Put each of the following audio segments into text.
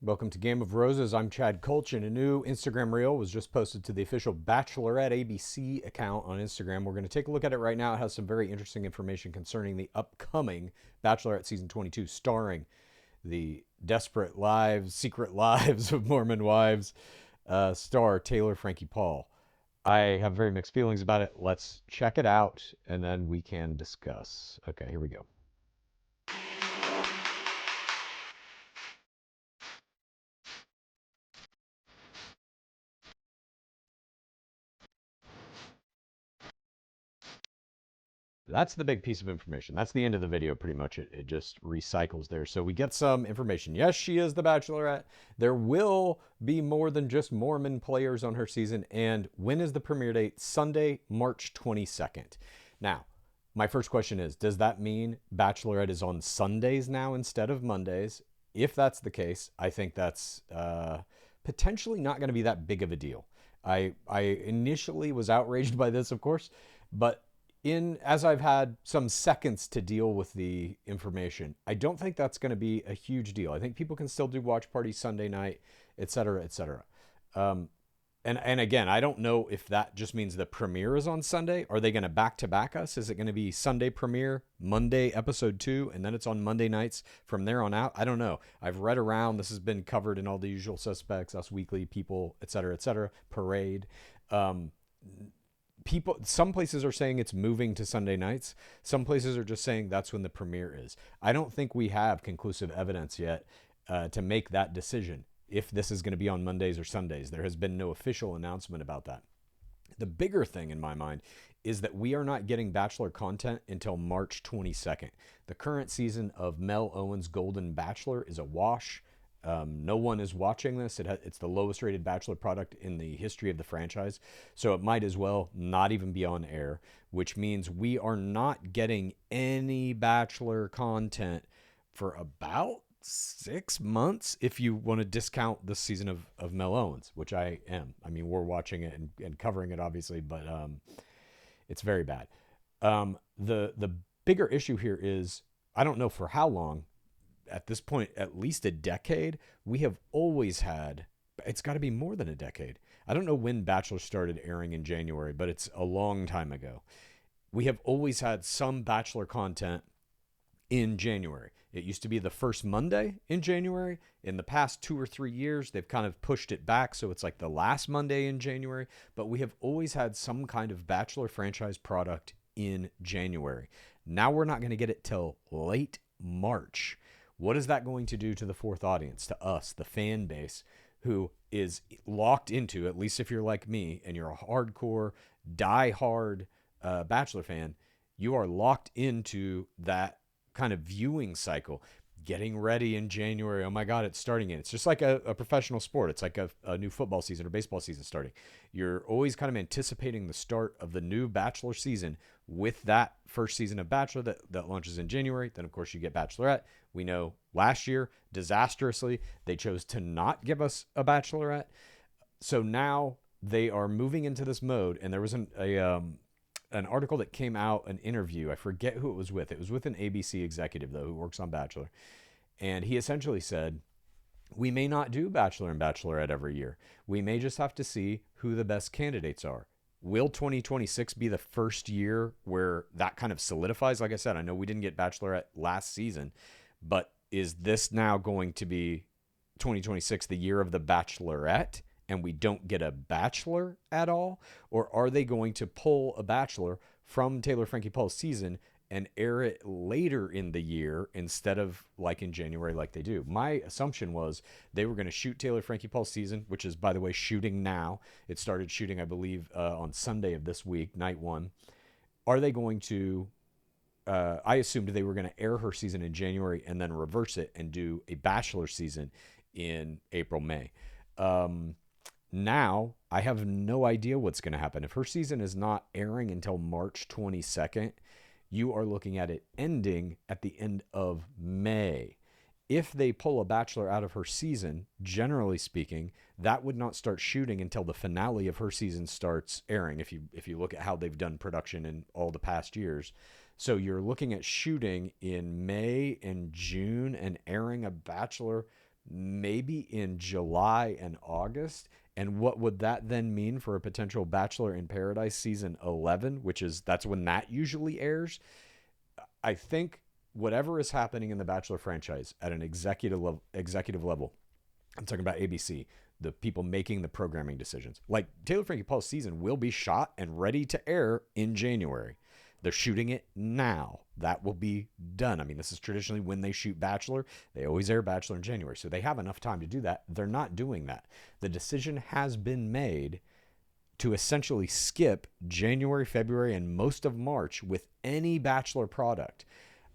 Welcome to Game of Roses. I'm Chad Kolch, and a new Instagram reel was just posted to the official Bachelorette ABC account on Instagram. We're going to take a look at it right now. It has some very interesting information concerning the upcoming Bachelorette Season 22, starring the desperate lives, secret lives of Mormon wives, star Taylor Frankie Paul. I have very mixed feelings about it. Let's check it out, and then we can discuss. Okay, here we go. That's the big piece of information. That's the end of the video, pretty much. It just recycles there. So we get some information. Yes, she is the Bachelorette. There will be more than just Mormon players on her season. And when is the premiere date? Sunday, March 22nd. Now, my first question is, does that mean Bachelorette is on Sundays now instead of Mondays? If that's the case, I think that's potentially not going to be that big of a deal. I initially was outraged by this, of course, but in as I've had some seconds to deal with the information, I don't think that's going to be a huge deal. I think people can still do watch parties Sunday night, et cetera, et cetera. Um, and again, I don't know if that just means the premiere is on Sunday. Are they going to back to back us? Is it going to be Sunday premiere, Monday episode 2, and then it's on Monday nights from there on out? I don't know. I've read around. This has been covered in all the usual suspects, Us Weekly, People, et cetera, Parade. Um, People, some places are saying it's moving to Sunday nights. Some places are just saying that's when the premiere is. I don't think we have conclusive evidence yet to make that decision if this is going to be on Mondays or Sundays. There has been no official announcement about that. The bigger thing in my mind is that we are not getting Bachelor content until March 22nd. The current season of Mel Owens' Golden Bachelor is a wash. No one is watching this. It's the lowest rated Bachelor product in the history of the franchise. So it might as well not even be on air, which means we are not getting any Bachelor content for about 6 months if you want to discount this season of Mel Owens, which I am. I mean, we're watching it and covering it, obviously, but it's very bad. The bigger issue here is I don't know for how long, at this point, at least a decade, we have always had, it's got to be more than a decade. I don't know when Bachelor started airing in January, but it's a long time ago. We have always had some Bachelor content in January. It used to be the first Monday in January. In the past 2 or 3 years, they've kind of pushed it back. So it's like the last Monday in January. But we have always had some kind of Bachelor franchise product in January. Now we're not going to get it till late March. What is that going to do to the fourth audience, to us, the fan base, who is locked into, at least if you're like me and you're a hardcore, die-hard Bachelor fan, you are locked into that kind of viewing cycle, getting ready in January. Oh my God, it's starting in. It's just like a professional sport. It's like a new football season or baseball season starting. You're always kind of anticipating the start of the new Bachelor season with that first season of Bachelor that launches in January. Then, of course, you get Bachelorette. We know last year, disastrously, they chose to not give us a Bachelorette. So now they are moving into this mode. And there was an article that came out, an interview. I forget who it was with. It was with an ABC executive, though, who works on Bachelor. And he essentially said, we may not do Bachelor and Bachelorette every year. We may just have to see who the best candidates are. Will 2026 be the first year where that kind of solidifies? Like I said, I know we didn't get Bachelorette last season, but is this now going to be 2026 the year of the Bachelorette and we don't get a Bachelor at all? Or are they going to pull a Bachelor from Taylor Frankie Paul's season and air it later in the year instead of like in January like they do? My assumption was they were going to shoot Taylor Frankie Paul's season, which is, by the way, shooting now. It started shooting, I believe, on Sunday of this week, night one. Are they going to I assumed they were going to air her season in January and then reverse it and do a Bachelor season in April, May. Now, I have no idea what's going to happen. If her season is not airing until March 22nd, you are looking at it ending at the end of May. If they pull a Bachelor out of her season, generally speaking, that would not start shooting until the finale of her season starts airing. If you look at how they've done production in all the past years, so you're looking at shooting in May and June and airing a Bachelor maybe in July and August. And what would that then mean for a potential Bachelor in Paradise season 11, which is that's when that usually airs? I think whatever is happening in the Bachelor franchise at an executive level, I'm talking about ABC, the people making the programming decisions. Like Taylor Frankie Paul's season will be shot and ready to air in January. They're shooting it now. That will be done. I mean, this is traditionally when they shoot Bachelor. They always air Bachelor in January. So they have enough time to do that. They're not doing that. The decision has been made to essentially skip January, February, and most of March with any Bachelor product.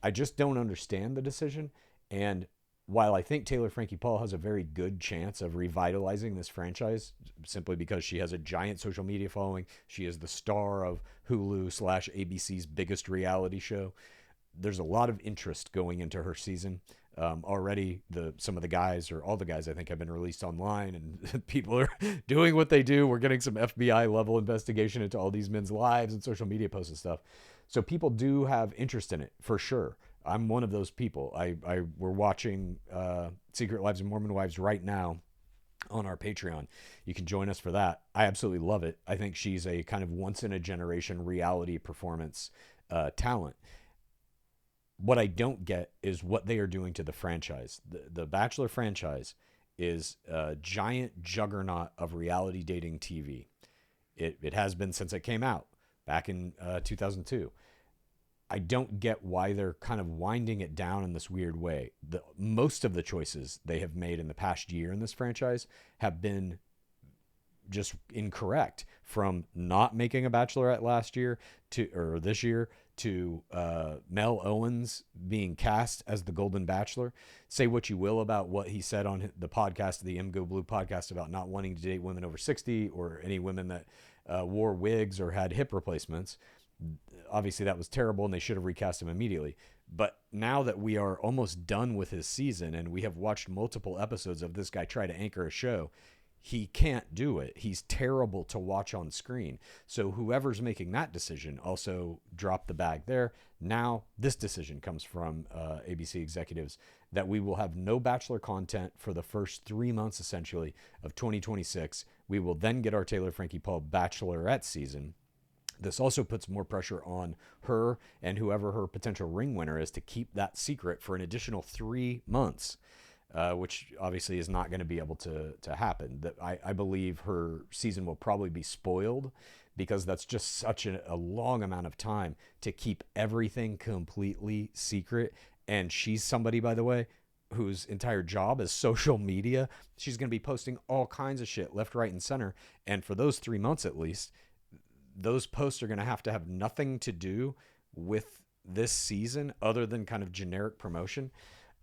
I just don't understand the decision. And while I think Taylor Frankie Paul has a very good chance of revitalizing this franchise simply because she has a giant social media following, she is the star of Hulu / ABC's biggest reality show. There's a lot of interest going into her season. Already, some of the guys, or all the guys, I think, have been released online, and people are doing what they do. We're getting some FBI level investigation into all these men's lives and social media posts and stuff. So people do have interest in it for sure. I'm one of those people. We're watching Secret Lives of Mormon Wives right now on our Patreon. You can join us for that. I absolutely love it. I think she's a kind of once in a generation reality performance talent. What I don't get is what they are doing to the franchise. The Bachelor franchise is a giant juggernaut of reality dating TV. It has been since it came out back in 2002. I don't get why they're kind of winding it down in this weird way. Most of the choices they have made in the past year in this franchise have been just incorrect, from not making a Bachelorette last year or this year to Mel Owens being cast as the Golden Bachelor. Say what you will about what he said on the podcast, the M Go Blue podcast, about not wanting to date women over 60 or any women that wore wigs or had hip replacements. Obviously that was terrible and they should have recast him immediately. But now that we are almost done with his season and we have watched multiple episodes of this guy try to anchor a show, he can't do it. He's terrible to watch on screen. So whoever's making that decision also dropped the bag there. Now this decision comes from ABC executives that we will have no Bachelor content for the first 3 months essentially of 2026. We will then get our Taylor Frankie Paul Bachelorette season. This also puts more pressure on her and whoever her potential ring winner is to keep that secret for an additional 3 months. Which obviously is not going to be able to happen. I believe her season will probably be spoiled because that's just such a long amount of time to keep everything completely secret. And she's somebody, by the way, whose entire job is social media. She's going to be posting all kinds of shit left, right, and center. And for those 3 months at least, those posts are going to have nothing to do with this season other than kind of generic promotion.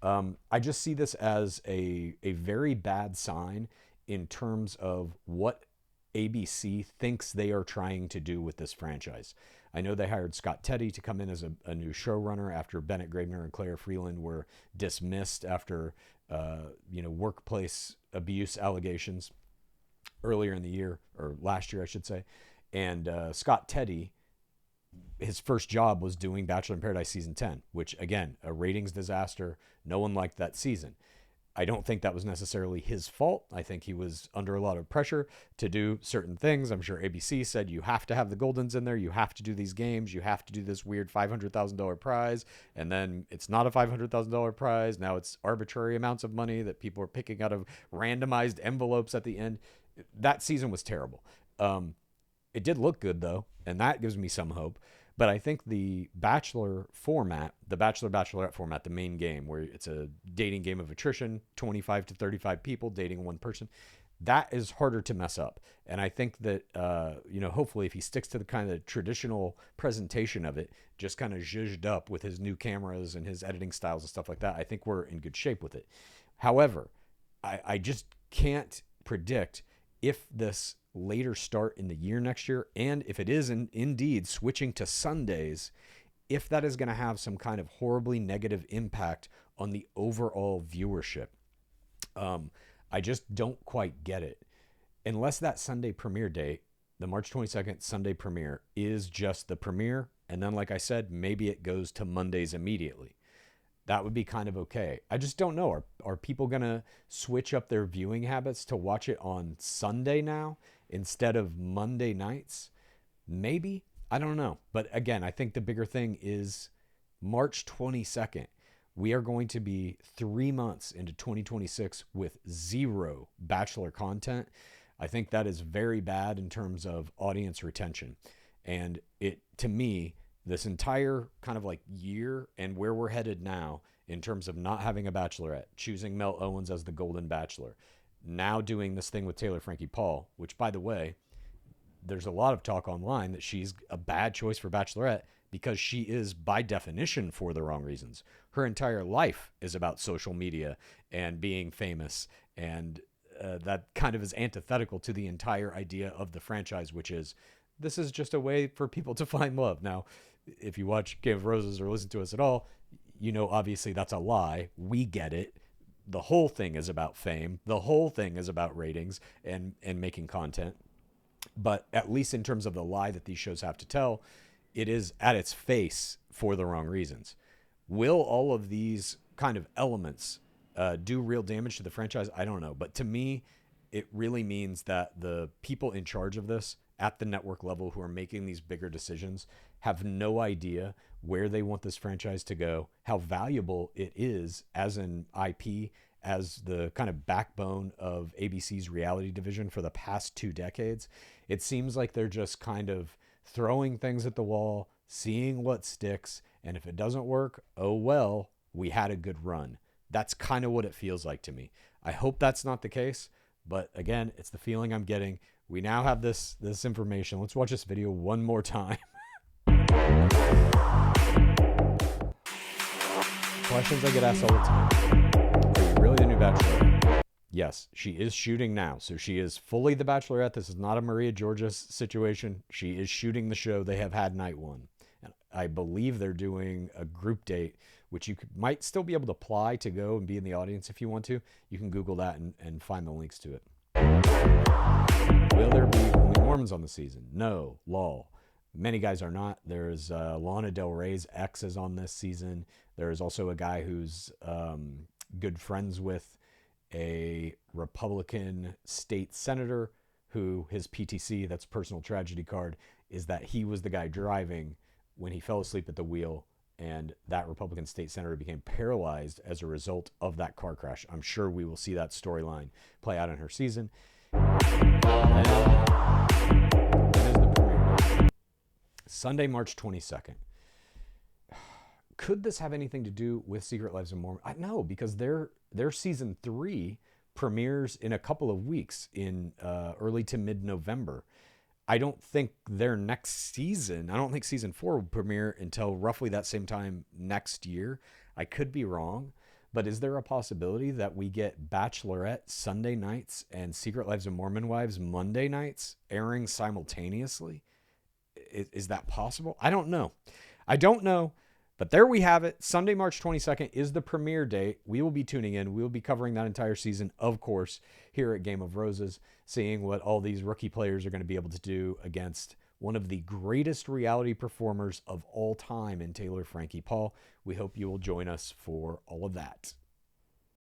I just see this as a very bad sign in terms of what ABC thinks they are trying to do with this franchise. I know they hired Scott Teddy to come in as a new showrunner after Bennett Graebner and Claire Freeland were dismissed after workplace abuse allegations earlier in the year, or last year, I should say. And Scott Teddy, his first job was doing Bachelor in Paradise season 10, which again, a ratings disaster. No one liked that season. I don't think that was necessarily his fault. I think he was under a lot of pressure to do certain things. I'm sure ABC said, you have to have the Goldens in there. You have to do these games. You have to do this weird $500,000 prize. And then it's not a $500,000 prize. Now it's arbitrary amounts of money that people are picking out of randomized envelopes at the end. That season was terrible. It did look good though, and that gives me some hope. But I think the Bachelor format, the Bachelor-Bachelorette format, the main game, where it's a dating game of attrition, 25 to 35 people dating one person, that is harder to mess up. And I think that, hopefully if he sticks to the kind of traditional presentation of it, just kind of zhuzhed up with his new cameras and his editing styles and stuff like that, I think we're in good shape with it. However, I just can't predict if this later start in the year next year, and if it is indeed switching to Sundays, if that is going to have some kind of horribly negative impact on the overall viewership. I just don't quite get it. Unless that Sunday premiere date, the March 22nd Sunday premiere, is just the premiere, and then like I said, maybe it goes to Mondays immediately. that would be kind of okay. I just don't know. Are people going to switch up their viewing habits to watch it on Sunday now instead of Monday nights? Maybe. I don't know. But again, I think the bigger thing is March 22nd. We are going to be 3 months into 2026 with zero Bachelor content. I think that is very bad in terms of audience retention. And it, to me, this entire kind of like year and where we're headed now in terms of not having a Bachelorette, choosing Mel Owens as the Golden Bachelor, now doing this thing with Taylor Frankie Paul, which, by the way, there's a lot of talk online that she's a bad choice for Bachelorette because she is, by definition, for the wrong reasons. Her entire life is about social media and being famous, and that kind of is antithetical to the entire idea of the franchise, which is this is just a way for people to find love. Now, if you watch Game of Roses or listen to us at all, you know obviously that's a lie. We get it. The whole thing is about fame. The whole thing is about ratings and making content. But at least in terms of the lie that these shows have to tell, it is at its face for the wrong reasons. Will all of these kind of elements do real damage to the franchise? I don't know. But to me, it really means that the people in charge of this at the network level who are making these bigger decisions have no idea where they want this franchise to go, how valuable it is as an IP, as the kind of backbone of ABC's reality division for the past 2 decades. It seems like they're just kind of throwing things at the wall, seeing what sticks, and if it doesn't work, oh well, we had a good run. That's kind of what it feels like to me. I hope that's not the case, but again, it's the feeling I'm getting. We now have this information. Let's watch this video one more time. Questions I get asked all the time. Are you really the new Bachelorette? Yes, she is shooting now. So she is fully the Bachelorette. This is not a Maria Georgia situation. She is shooting the show. They have had night 1. And I believe they're doing a group date, which you might still be able to apply to go and be in the audience if you want to. You can Google that and find the links to it. Will there be only Mormons on the season? No. Lol. Many guys are not. There's Lana Del Rey's ex is on this season. There's also a guy who's good friends with a Republican state senator who his PTC, that's personal tragedy card, is that he was the guy driving when he fell asleep at the wheel, and that Republican state senator became paralyzed as a result of that car crash. I'm sure we will see that storyline play out in her season. When is the premiere? Sunday, March 22nd. Could this have anything to do with Secret Lives of Mormon? No, because their season 3 premieres in a couple of weeks in early to mid-November. I don't think their next season, I don't think season 4 will premiere until roughly that same time next year. I could be wrong, but is there a possibility that we get Bachelorette Sunday nights and Secret Lives of Mormon Wives Monday nights airing simultaneously? Is that possible? I don't know. But there we have it. Sunday, March 22nd is the premiere date. We will be tuning in. We will be covering that entire season, of course, here at Game of Roses, seeing what all these rookie players are going to be able to do against one of the greatest reality performers of all time in Taylor Frankie Paul. We hope you will join us for all of that.